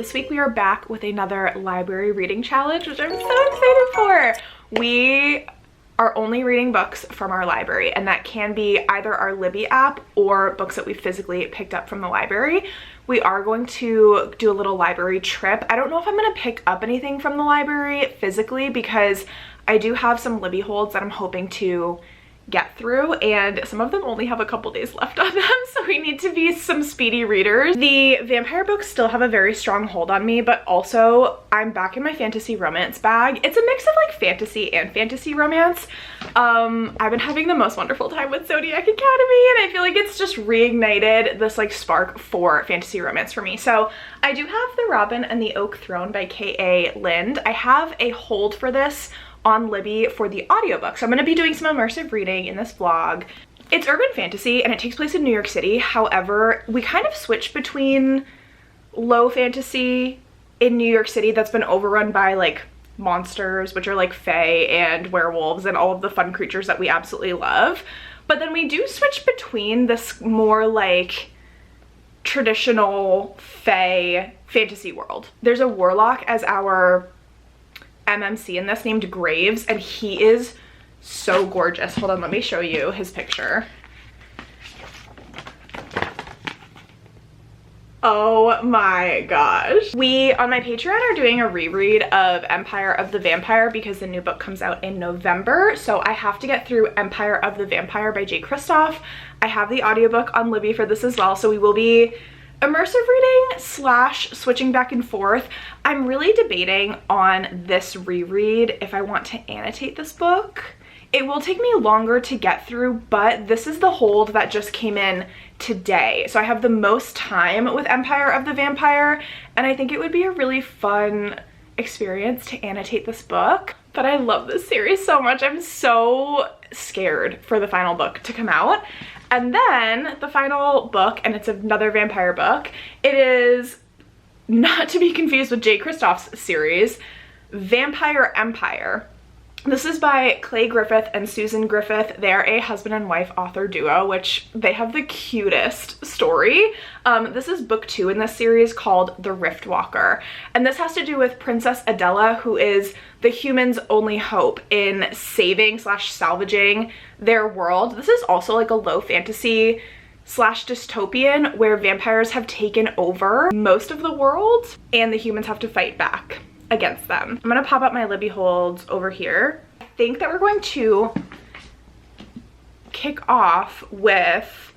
this week we are back with another library reading challenge, which I'm so excited for. We are only reading books from our library, and that can be either our Libby app or books that we physically picked up from the library. We are going to do a little library trip. I don't know if I'm going to pick up anything from the library physically because I do have some Libby holds that I'm hoping to get through, and some of them only have a couple days left on them, so we need to be some speedy readers. The vampire books still have a very strong hold on me, but also I'm back in my fantasy romance bag. It's a mix of like fantasy and fantasy romance. I've been having the most wonderful time with Zodiac Academy, and I feel like it's just reignited this like spark for fantasy romance for me. So I do have The Robin and the Oak Throne by K.A. Lind. I have a hold for this on Libby for the audiobook. So I'm going to be doing some immersive reading in this vlog. It's urban fantasy and it takes place in New York City. However, we kind of switch between low fantasy in New York City that's been overrun by like monsters, which are like fae and werewolves and all of the fun creatures that we absolutely love. But then we do switch between this more like traditional fae fantasy world. There's a warlock as our MMC in this named Graves, and he is so gorgeous. Hold on, let me show you his picture. Oh my gosh. We on my Patreon are doing a reread of Empire of the Vampire because the new book comes out in November, so I have to get through Empire of the Vampire by Jay Kristoff. I have the audiobook on Libby for this as well, so we will be immersive reading slash switching back and forth. I'm really debating on this reread if I want to annotate this book. It will take me longer to get through, but this is the hold that just came in today. So I have the most time with Empire of the Vampire, and I think it would be a really fun experience to annotate this book. But I love this series so much. I'm so scared for the final book to come out. And then the final book, and it's another vampire book, it is not to be confused with Jay Kristoff's series, Vampire Empire. This is by Clay Griffith and Susan Griffith. They're a husband and wife author duo, which they have the cutest story. This is book 2 in this series called The Rift Walker. And this has to do with Princess Adela, who is the humans' only hope in saving slash salvaging their world. This is also like a low fantasy slash dystopian where vampires have taken over most of the world and the humans have to fight back against them. I'm gonna pop up my Libby holds over here. I think that we're going to kick off with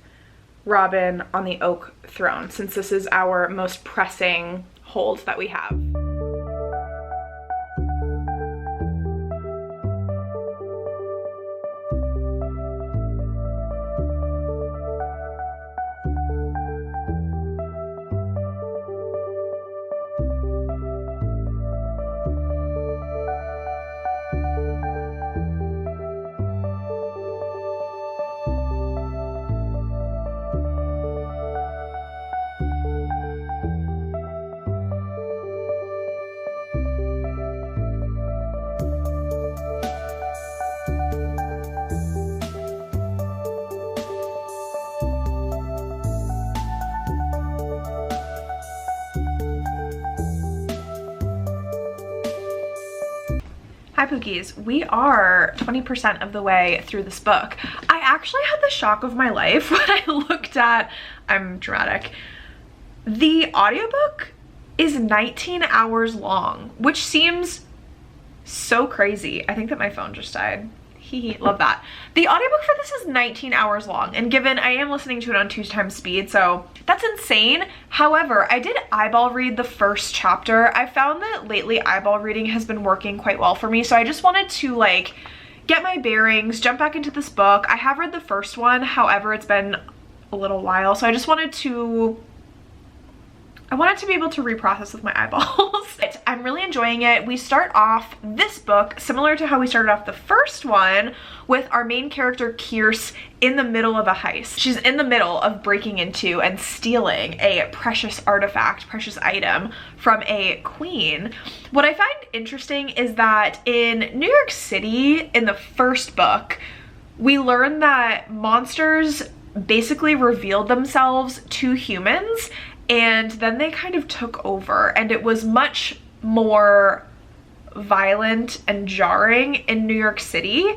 Robin on the Oak Throne since this is our most pressing hold that we have. Hi Pookies, we are 20% of the way through this book. I actually had the shock of my life when I looked at, I'm dramatic, the audiobook is 19 hours long, which seems so crazy. I think that my phone just died. Love that. The audiobook for this is 19 hours long, and given I am listening to it on 2x speed, so that's insane. However, I did eyeball read the first chapter. I found that lately eyeball reading has been working quite well for me, so I just wanted to like get my bearings, jump back into this book. I have read the first one, however, it's been a little while, so I just wanted to be able to reprocess with my eyeballs. I'm really enjoying it. We start off this book similar to how we started off the first one, with our main character Kierce in the middle of a heist. She's in the middle of breaking into and stealing a precious artifact, precious item from a queen. What I find interesting is that in New York City, in the first book, we learn that monsters basically revealed themselves to humans, and then they kind of took over, and it was much more violent and jarring in New York City.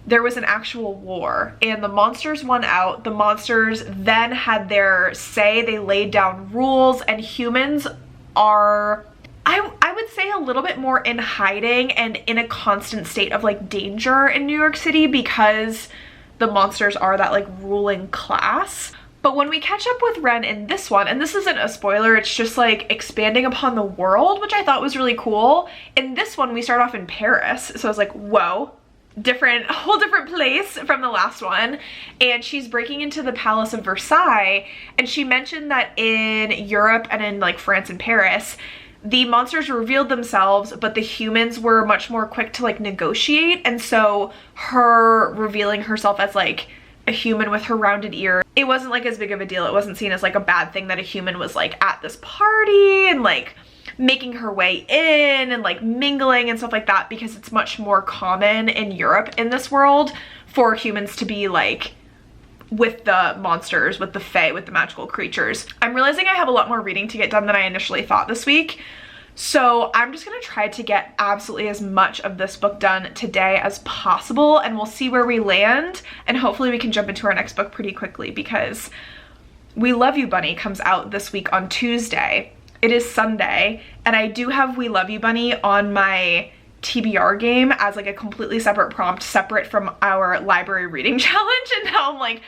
There was an actual war, and the monsters won out. The monsters then had their say. They laid down rules, and humans are, I would say, a little bit more in hiding and in a constant state of like danger in New York City because the monsters are that like ruling class. But when we catch up with Ren in this one, and this isn't a spoiler, it's just like expanding upon the world, which I thought was really cool. In this one, we start off in Paris. So I was like, whoa, a whole different place from the last one. And she's breaking into the Palace of Versailles. And she mentioned that in Europe and in like France and Paris, the monsters revealed themselves, but the humans were much more quick to like negotiate. And so her revealing herself as like a human with her rounded ear, it wasn't like as big of a deal. It wasn't seen as like a bad thing that a human was like at this party and like making her way in and like mingling and stuff like that, because it's much more common in Europe in this world for humans to be like with the monsters, with the fae, with the magical creatures. I'm realizing I have a lot more reading to get done than I initially thought this week. So I'm just gonna try to get absolutely as much of this book done today as possible, and we'll see where we land, and hopefully we can jump into our next book pretty quickly, because We Love You Bunny comes out this week on Tuesday. It is Sunday, and I do have We Love You Bunny on my TBR game as like a completely separate prompt, separate from our library reading challenge, and now I'm like,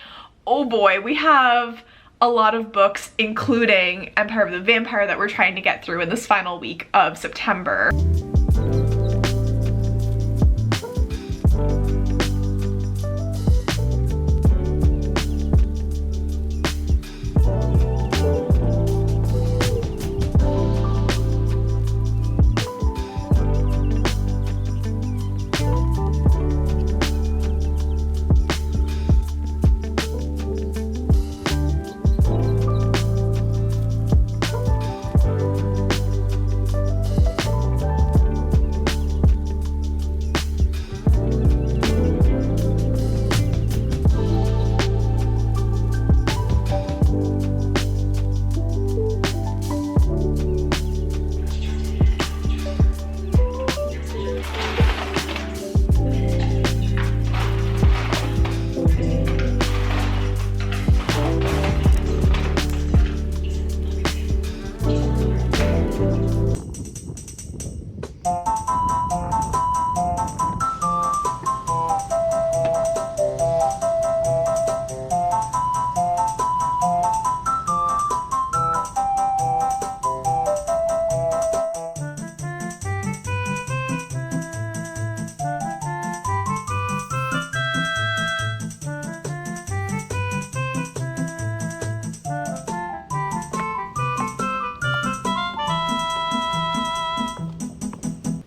oh boy, we have a lot of books, including Empire of the Vampire, that we're trying to get through in this final week of September.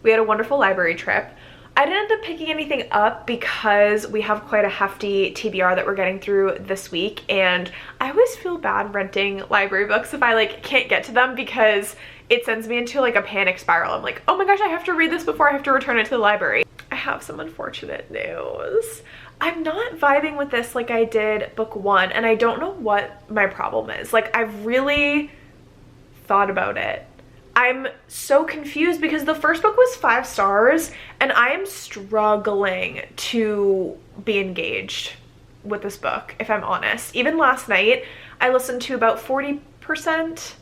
We had a wonderful library trip. I didn't end up picking anything up because we have quite a hefty TBR that we're getting through this week, and I always feel bad renting library books if I like can't get to them, because it sends me into like a panic spiral. I'm like, oh my gosh, I have to read this before I have to return it to the library. I have some unfortunate news. I'm not vibing with this like I did book one, and I don't know what my problem is. Like, I've really thought about it. I'm so confused because the first book was 5 stars, and I am struggling to be engaged with this book, if I'm honest. Even last night, I listened to about 40%,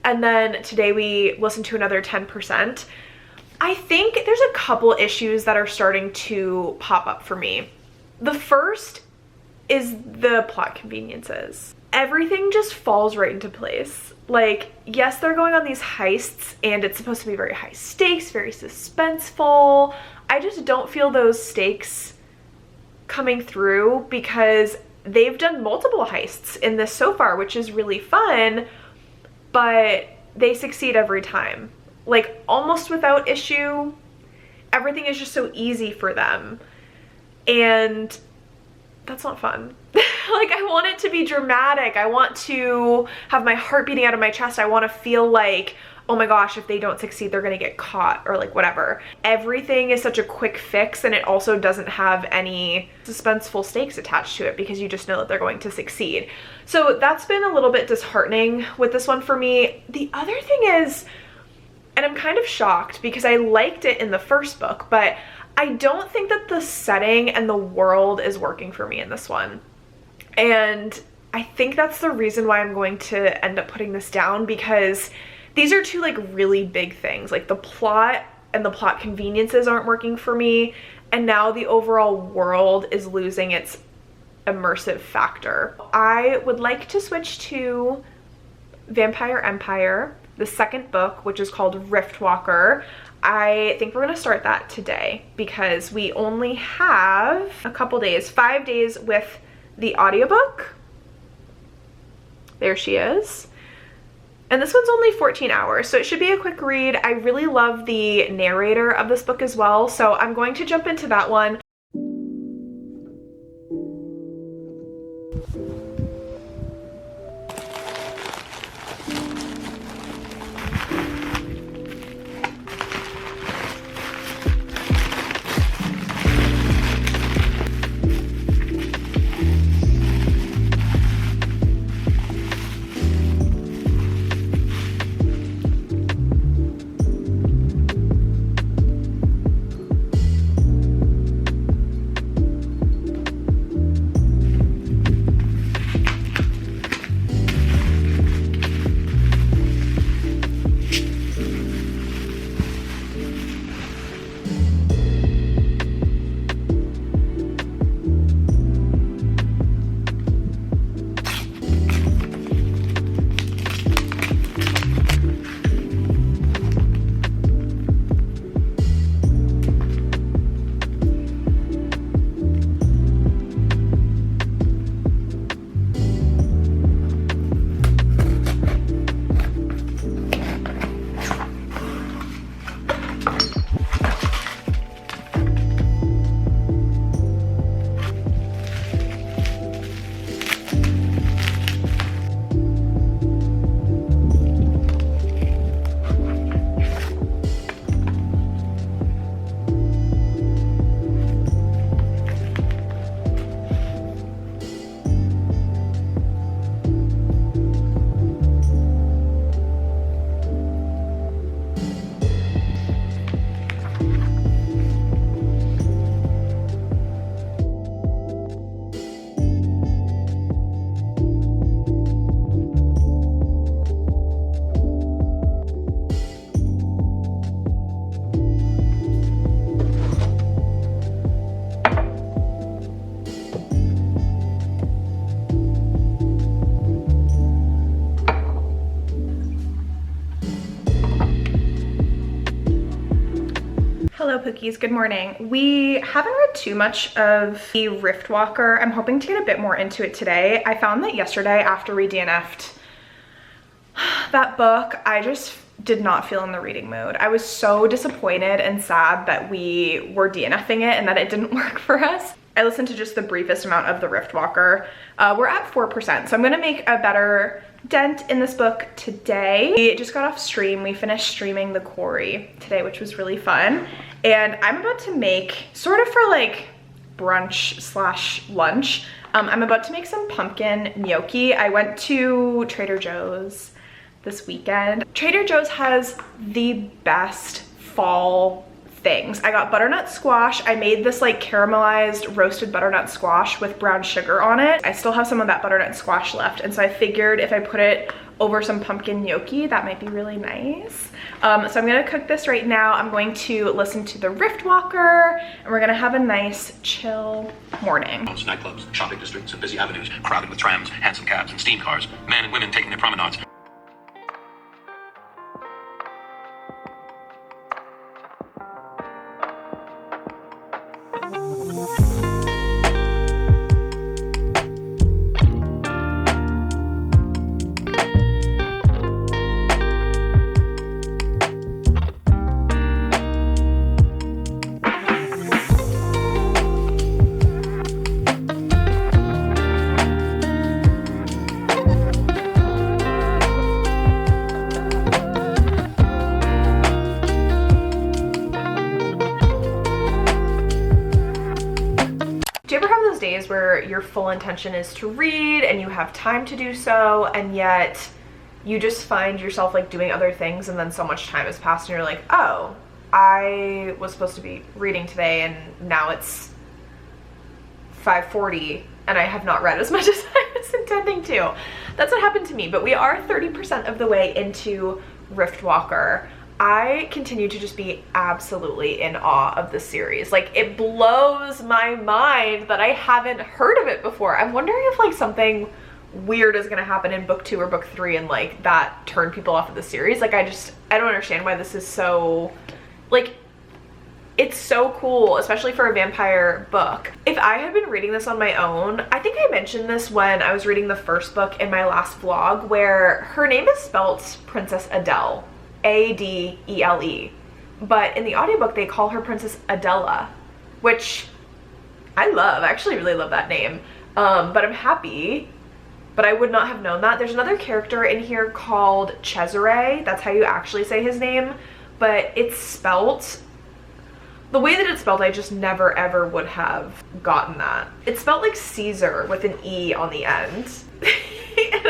and then today we listened to another 10%. I think there's a couple issues that are starting to pop up for me. The first is the plot conveniences. Everything just falls right into place. Like, yes, they're going on these heists, and it's supposed to be very high stakes, very suspenseful. I just don't feel those stakes coming through, because they've done multiple heists in this so far, which is really fun, but they succeed every time. Like, almost without issue. Everything is just so easy for them, and that's not fun. Like, I want it to be dramatic. I want to have my heart beating out of my chest. I want to feel like, oh my gosh, if they don't succeed, they're gonna get caught or like whatever. Everything is such a quick fix, and it also doesn't have any suspenseful stakes attached to it because you just know that they're going to succeed. So that's been a little bit disheartening with this one for me. The other thing is, and I'm kind of shocked because I liked it in the first book, but I don't think that the setting and the world is working for me in this one. And I think that's the reason why I'm going to end up putting this down, because these are two like really big things. Like the plot and the plot conveniences aren't working for me, and now the overall world is losing its immersive factor. I would like to switch to Vampire Empire, the second book, which is called Riftwalker. I think we're gonna start that today because we only have a couple days, 5 days with the audiobook. There she is. And this one's only 14 hours, so it should be a quick read. I really love the narrator of this book as well, so I'm going to jump into that one. Hello Pookies, good morning. We haven't read too much of the Riftwalker. I'm hoping to get a bit more into it today. I found that yesterday after we DNF'd that book, I just did not feel in the reading mood. I was so disappointed and sad that we were DNFing it and that it didn't work for us. I listened to just the briefest amount of the Riftwalker. We're at 4%, so I'm gonna make a better dent in this book today. We just got off stream. We finished streaming The Quarry today, which was really fun. And I'm about to make, sort of for like brunch slash lunch, I'm about to make some pumpkin gnocchi. I went to Trader Joe's this weekend. Trader Joe's has the best fall things. I got butternut squash. I made this like caramelized roasted butternut squash with brown sugar on it. I still have some of that butternut squash left, and so I figured if I put it over some pumpkin gnocchi, that might be really nice. So I'm gonna cook this right now. I'm going to listen to the Riftwalker, and we're gonna have a nice chill morning. Nightclubs, shopping districts, and busy avenues crowded with trams, hansom cabs, and steam cars. Men and women taking their promenades. days where your full intention is to read and you have time to do so, and yet you just find yourself like doing other things, and then so much time has passed and you're like, oh, I was supposed to be reading today and now it's 5:40 and I have not read as much as I was intending to. That's what happened to me, but we are 30% of the way into Riftwalker. I continue to just be absolutely in awe of this series. Like, it blows my mind that I haven't heard of it before. I'm wondering if like something weird is gonna happen in book 2 or book 3 and like that turn people off of the series. Like, I don't understand why this is so, like, it's so cool, especially for a vampire book. If I had been reading this on my own, I think I mentioned this when I was reading the first book in my last vlog, where her name is spelt Princess Adele, A-D-E-L-E. But in the audiobook, they call her Princess Adela, which I love. I actually really love that name. But I'm happy. But I would not have known that. There's another character in here called Cesare. That's how you actually say his name. But it's spelt the way that it's spelled, I just never ever would have gotten that. It's spelled like Caesar with an E on the end. And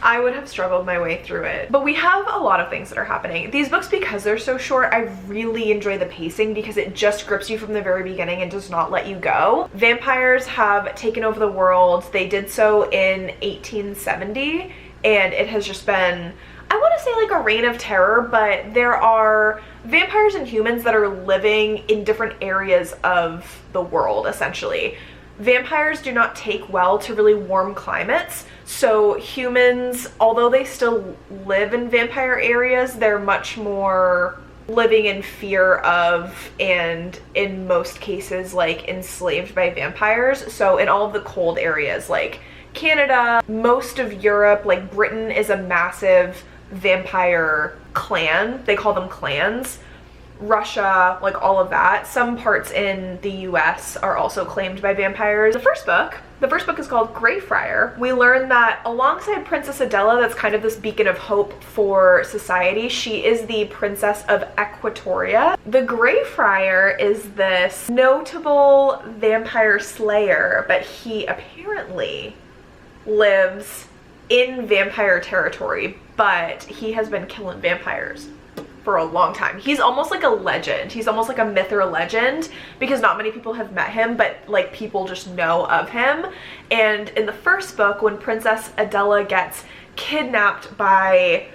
I would have struggled my way through it. But we have a lot of things that are happening. These books, because they're so short, I really enjoy the pacing because it just grips you from the very beginning and does not let you go. Vampires have taken over the world. They did so in 1870, and it has just been, I want to say like a reign of terror, but there are vampires and humans that are living in different areas of the world, essentially. Vampires do not take well to really warm climates, so humans, although they still live in vampire areas, they're much more living in fear of, and in most cases like enslaved by vampires. So in all of the cold areas like Canada, most of Europe, like Britain is a massive vampire clan. They call them clans. Russia, like all of that. Some parts in the US are also claimed by vampires. The first book is called Greyfriar. We learn that alongside Princess Adela, that's kind of this beacon of hope for society, she is the Princess of Equatoria. The Greyfriar is this notable vampire slayer, but he apparently lives in vampire territory, but he has been killing vampires for a long time. He's almost like a legend. He's almost like a myth or a legend because not many people have met him, but like people just know of him. And in the first book, when Princess Adela gets kidnapped by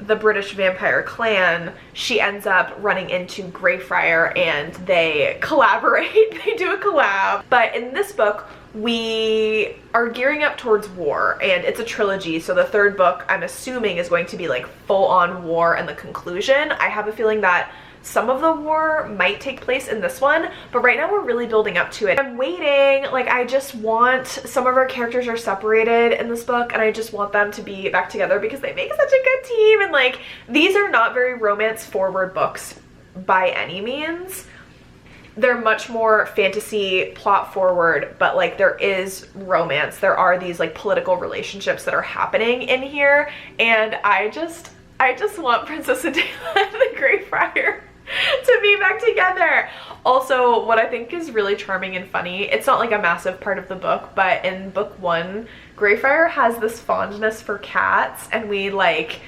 the British vampire clan, she ends up running into Greyfriar and they collaborate. They do a collab. But in this book, we are gearing up towards war, and it's a trilogy, so the third book I'm assuming is going to be like full-on war and the conclusion. I have a feeling that some of the war might take place in this one, but right now we're really building up to it. I'm waiting, like I just want, some of our characters are separated in this book and I just want them to be back together because they make such a good team, and like these are not very romance forward books by any means. They're much more fantasy plot forward, but like there is romance. There are these like political relationships that are happening in here, and I just want Princess Adela and the Greyfriar to be back together. Also, what I think is really charming and funny, it's not like a massive part of the book, but in book 1, Greyfriar has this fondness for cats, and we like,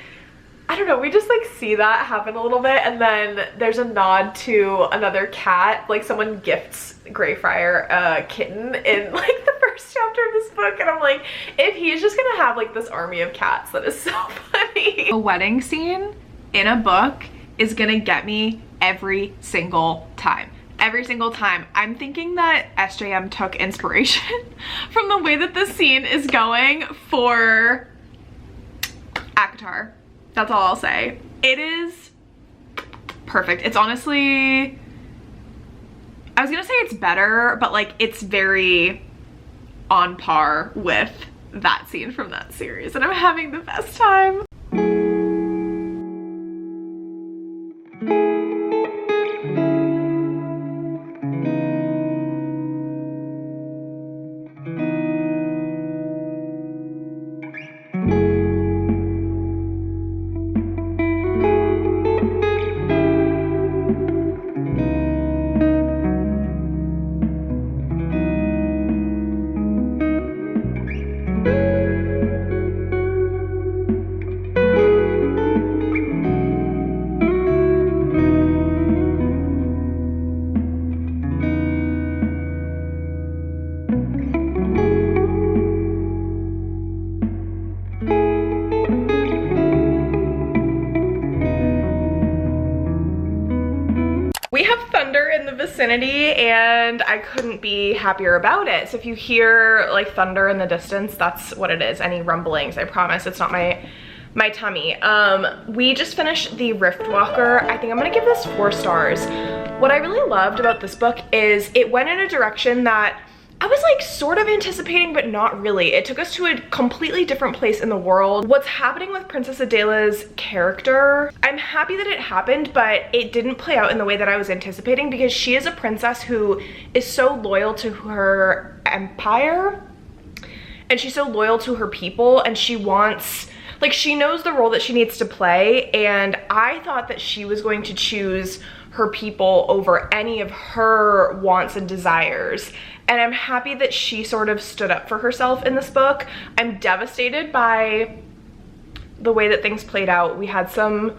I don't know, we just like see that happen a little bit, and then there's a nod to another cat, like someone gifts Greyfriar a kitten in like the first chapter of this book, and I'm like, if he's just gonna have like this army of cats, that is so funny. A wedding scene in a book is gonna get me every single time. Every single time. I'm thinking that SJM took inspiration from the way that this scene is going for ACOTAR. That's all I'll say. It is perfect. It's honestly, I was gonna say it's better, but like it's very on par with that scene from that series, and I'm having the best time. vicinity and I couldn't be happier about it. So if you hear like thunder in the distance, that's what it is. Any rumblings, I promise it's not my tummy. We just finished the Riftwalker. I think I'm gonna give this 4 stars. What I really loved about this book is it went in a direction that I was like sort of anticipating, but not really. It took us to a completely different place in the world. What's happening with Princess Adela's character, I'm happy that it happened, but it didn't play out in the way that I was anticipating, because she is a princess who is so loyal to her empire and she's so loyal to her people, and she wants, like, she knows the role that she needs to play, and I thought that she was going to choose her people over any of her wants and desires. And I'm happy that she sort of stood up for herself in this book. I'm devastated by the way that things played out. We had some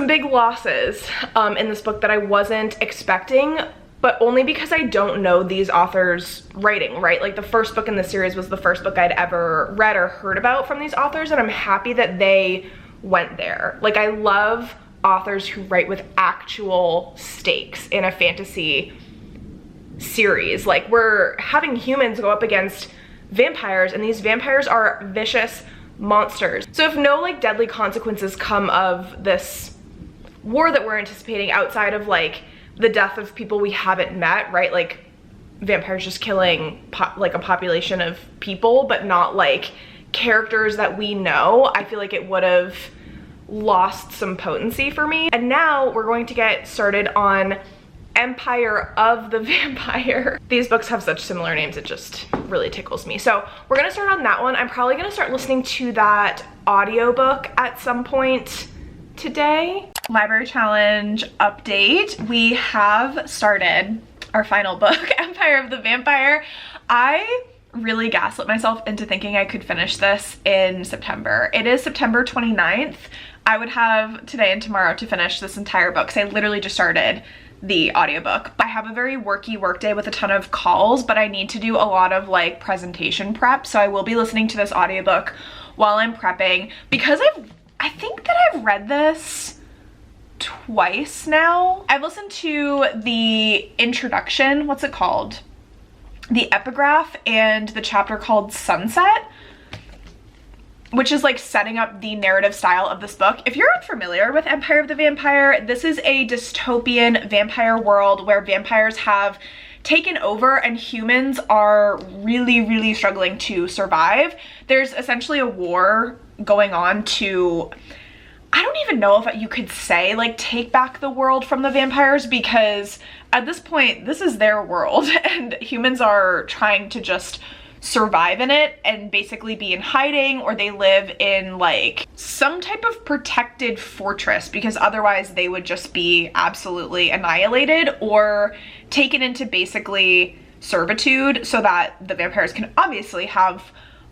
big losses in this book that I wasn't expecting, but only because I don't know these authors' writing, right? Like, the first book in the series was the first book I'd ever read or heard about from these authors, and I'm happy that they went there. Like, I love authors who write with actual stakes in a fantasy series. Like, we're having humans go up against vampires, and these vampires are vicious monsters. So if no like deadly consequences come of this war that we're anticipating outside of like the death of people we haven't met, right? Like vampires just killing like a population of people, but not like characters that we know, I feel like it would have lost some potency for me. And now we're going to get started on Empire of the Vampire. These books have such similar names, it just really tickles me. So we're gonna start on that one. I'm probably gonna start listening to that audiobook at some point today. Library challenge update. We have started our final book, Empire of the Vampire. I really gaslit myself into thinking I could finish this in September. It is September 29th. I would have today and tomorrow to finish this entire book because I literally just started the audiobook. I have a very worky workday with a ton of calls, but I need to do a lot of like presentation prep, so I will be listening to this audiobook while I'm prepping, because I think that I've read this twice now. I've listened to the introduction, what's it called? The epigraph, and the chapter called Sunset, which is like setting up the narrative style of this book. If you're unfamiliar with Empire of the Vampire, this is a dystopian vampire world where vampires have taken over and humans are really, really struggling to survive. There's essentially a war going on to, I don't even know if you could say like take back the world from the vampires, because at this point, this is their world and humans are trying to just survive in it and basically be in hiding, or they live in like some type of protected fortress, because otherwise they would just be absolutely annihilated or taken into basically servitude so that the vampires can obviously have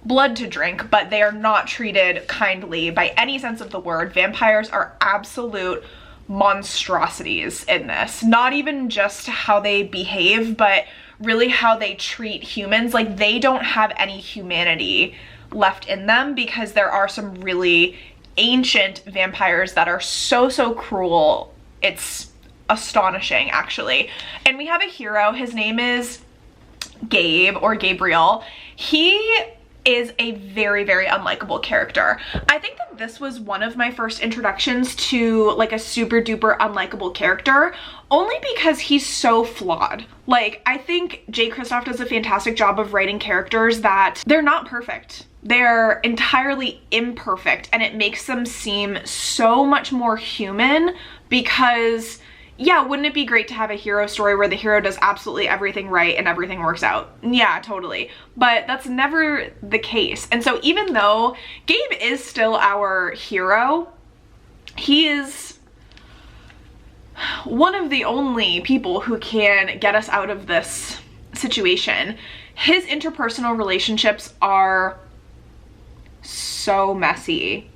blood to drink, but they are not treated kindly by any sense of the word. Vampires are absolute monstrosities in this. Not even just how they behave, but really how they treat humans. Like, they don't have any humanity left in them, because there are some really ancient vampires that are so cruel. It's astonishing, actually. And we have a hero. His name is Gabe, or Gabriel. He is a very unlikable character. I think that this was one of my first introductions to like a super duper unlikable character, only because he's so flawed. Like, I think J. Kristoff does a fantastic job of writing characters that they're not perfect. They're entirely imperfect, and it makes them seem so much more human, because yeah, wouldn't it be great to have a hero story where the hero does absolutely everything right and everything works out? Yeah, totally. But that's never the case. And so even though Gabe is still our hero, he is one of the only people who can get us out of this situation. His interpersonal relationships are so messy.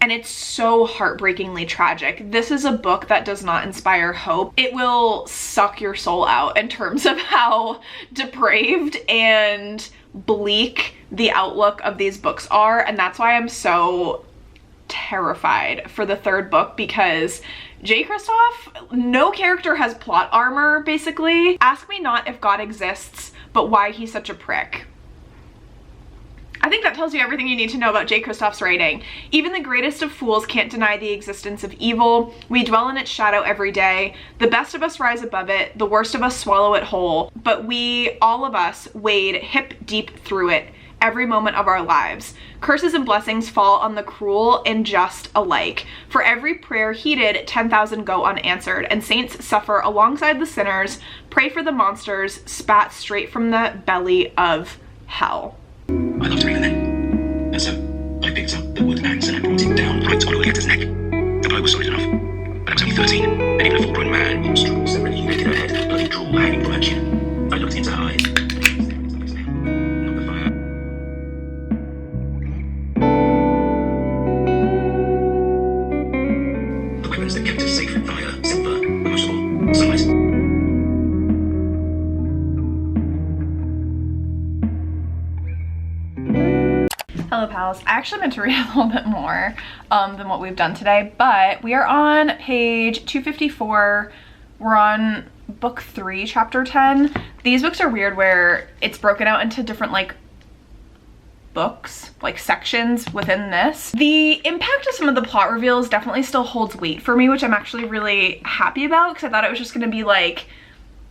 And it's so heartbreakingly tragic. This is a book that does not inspire hope. It will suck your soul out in terms of how depraved and bleak the outlook of these books are. And that's why I'm so terrified for the third book because J. Kristoff, no character has plot armor, basically. Ask me not if God exists, but why he's such a prick. I think that tells you everything you need to know about J. Kristoff's writing. Even the greatest of fools can't deny the existence of evil. We dwell in its shadow every day. The best of us rise above it. The worst of us swallow it whole. But we, all of us, wade hip deep through it every moment of our lives. Curses and blessings fall on the cruel and just alike. For every prayer heeded, 10,000 go unanswered, and saints suffer alongside the sinners. Pray for the monsters, spat straight from the belly of hell. I loved her even then. And so, I picked up the wood axe and I brought it down right on Loletta's neck. The blow was solid enough, but I was only 13, and even a full-grown man who struggled so really naked her head, bloody drool hanging from her chin. I looked into her eyes. Not the fire. The weapons that kept us safe: fire, silver, most of all, sunlight. Hello pals. I actually meant to read a little bit more than what we've done today, but we are on page 254. We're on book 3, chapter 10. These books are weird where it's broken out into different like books, like sections within this. The impact of some of the plot reveals definitely still holds weight for me, which I'm actually really happy about because I thought it was just going to be like,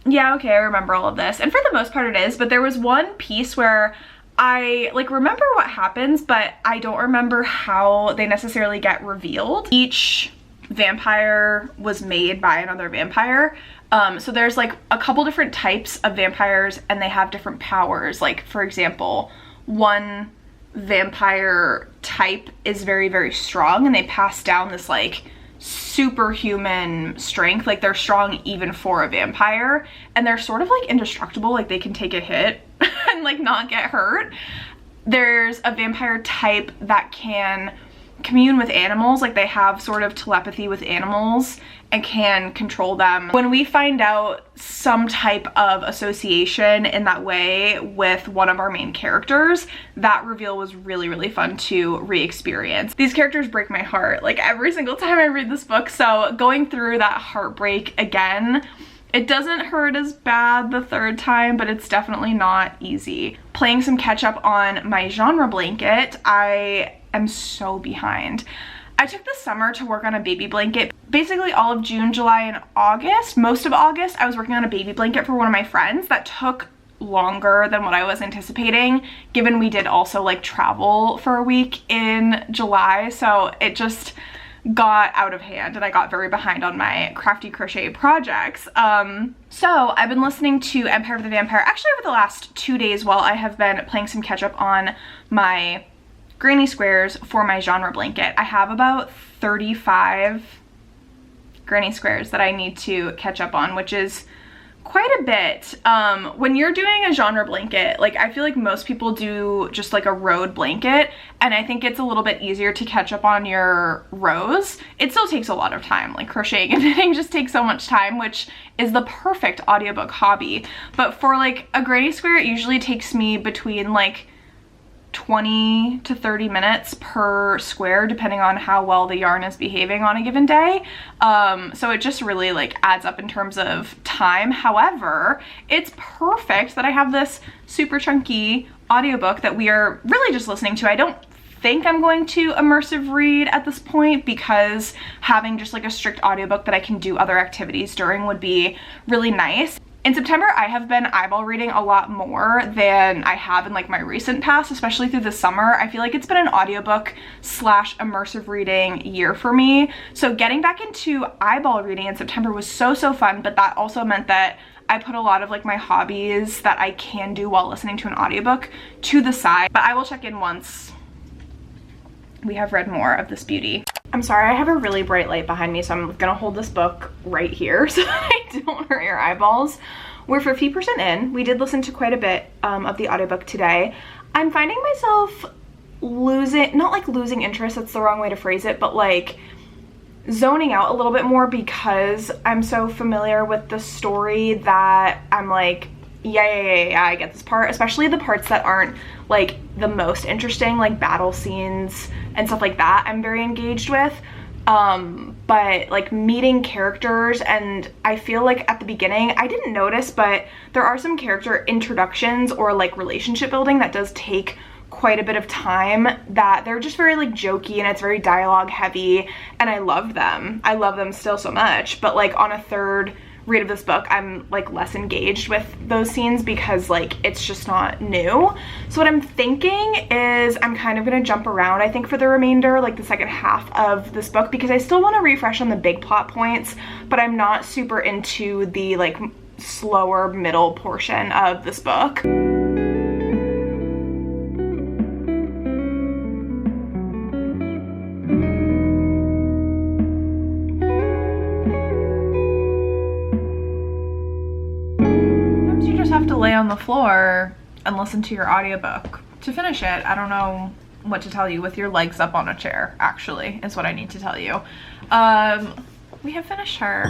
yeah, okay, I remember all of this. And for the most part it is, but there was one piece where I like remember what happens, but I don't remember how they necessarily get revealed. Each vampire was made by another vampire. So there's like a couple different types of vampires and they have different powers. Like for example, one vampire type is very, very strong and they pass down this like superhuman strength. Like they're strong even for a vampire, and they're sort of like indestructible. Like they can take a hit and like not get hurt. There's a vampire type that can commune with animals, like they have sort of telepathy with animals and can control them. When we find out some type of association in that way with one of our main characters, that reveal was really, really fun to re-experience. These characters break my heart like every single time I read this book, so going through that heartbreak again, it doesn't hurt as bad the third time, but it's definitely not easy. Playing some catch up on my genre blanket, I am so behind. I took the summer to work on a baby blanket. Basically all of June, July, and August, most of August, I was working on a baby blanket for one of my friends. That took longer than what I was anticipating, given we did also like travel for a week in July, so it just got out of hand and I got very behind on my crafty crochet projects. So I've been listening to Empire of the Vampire actually over the last 2 days while I have been playing some catch up on my granny squares for my genre blanket. I have about 35 granny squares that I need to catch up on, which is quite a bit. When you're doing a genre blanket, like I feel like most people do just like a rowed blanket, and I think it's a little bit easier to catch up on your rows. It still takes a lot of time, like crocheting and knitting just takes so much time, which is the perfect audiobook hobby. But for like a granny square, it usually takes me between like 20 to 30 minutes per square, depending on how well the yarn is behaving on a given day. So it just really like adds up in terms of time. However, it's perfect that I have this super chunky audiobook that we are really just listening to. I don't think I'm going to immersive read at this point because having just like a strict audiobook that I can do other activities during would be really nice. In September, I have been eyeball reading a lot more than I have in like my recent past, especially through the summer. I feel like it's been an audiobook / immersive reading year for me. So getting back into eyeball reading in September was so fun, but that also meant that I put a lot of like my hobbies that I can do while listening to an audiobook to the side. But I will check in once we have read more of this beauty. I'm sorry, I have a really bright light behind me, so I'm gonna hold this book right here so that I don't hurt your eyeballs. We're 50% in. We did listen to quite a bit of the audiobook today. I'm finding myself not like losing interest, that's the wrong way to phrase it, but like zoning out a little bit more because I'm so familiar with the story that I'm like yeah, I get this part, especially the parts that aren't like the most interesting, like battle scenes and stuff like that, I'm very engaged with. But like meeting characters, and I feel like at the beginning, I didn't notice, but there are some character introductions or like relationship building that does take quite a bit of time, that they're just very like jokey and it's very dialogue heavy, and I love them. I love them still so much, but like on a third read of this book, I'm like less engaged with those scenes because like it's just not new. So what I'm thinking is I'm kind of gonna jump around, I think, for the remainder, like the second half of this book, because I still want to refresh on the big plot points, but I'm not super into the like slower middle portion of this book. Have to lay on the floor and listen to your audiobook to finish it. I don't know what to tell you. With your legs up on a chair, actually, is what I need to tell you. We have finished her.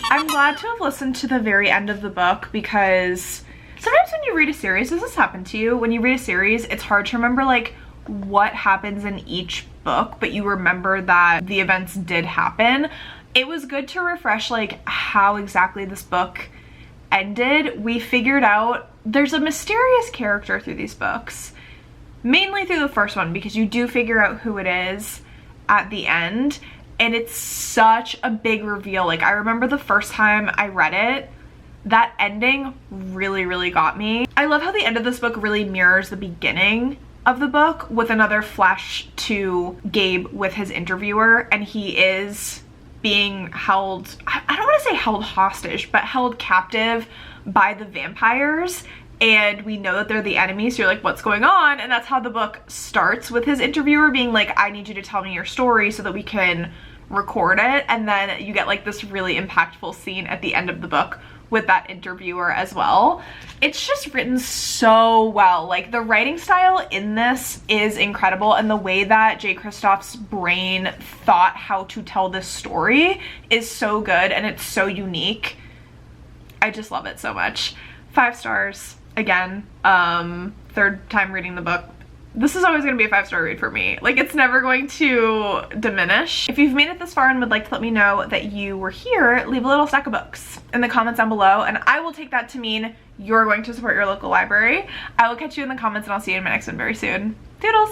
I'm glad to have listened to the very end of the book, because sometimes when you read a series, does this happen to you? When you read a series, it's hard to remember like what happens in each book, but you remember that the events did happen. It was good to refresh like how exactly this book ended. We figured out there's a mysterious character through these books, mainly through the first one, because you do figure out who it is at the end, and it's such a big reveal. Like, I remember the first time I read it, that ending really got me. I love how the end of this book really mirrors the beginning of the book, with another flash to Gabe with his interviewer, and he is being held, I don't want to say held hostage, but held captive by the vampires, and we know that they're the enemies, so you're like, what's going on? And that's how the book starts, with his interviewer being like, I need you to tell me your story so that we can record it. And then you get like this really impactful scene at the end of the book with that interviewer as well. It's just written so well. Like, the writing style in this is incredible, and the way that J. Kristoff's brain thought how to tell this story is so good, and it's so unique. I just love it so much. 5 stars again. Third time reading the book. This is always going to be a 5-star read for me. Like, it's never going to diminish. If you've made it this far and would like to let me know that you were here, leave a little stack of books in the comments down below, and I will take that to mean you're going to support your local library. I will catch you in the comments, and I'll see you in my next one very soon. Toodles!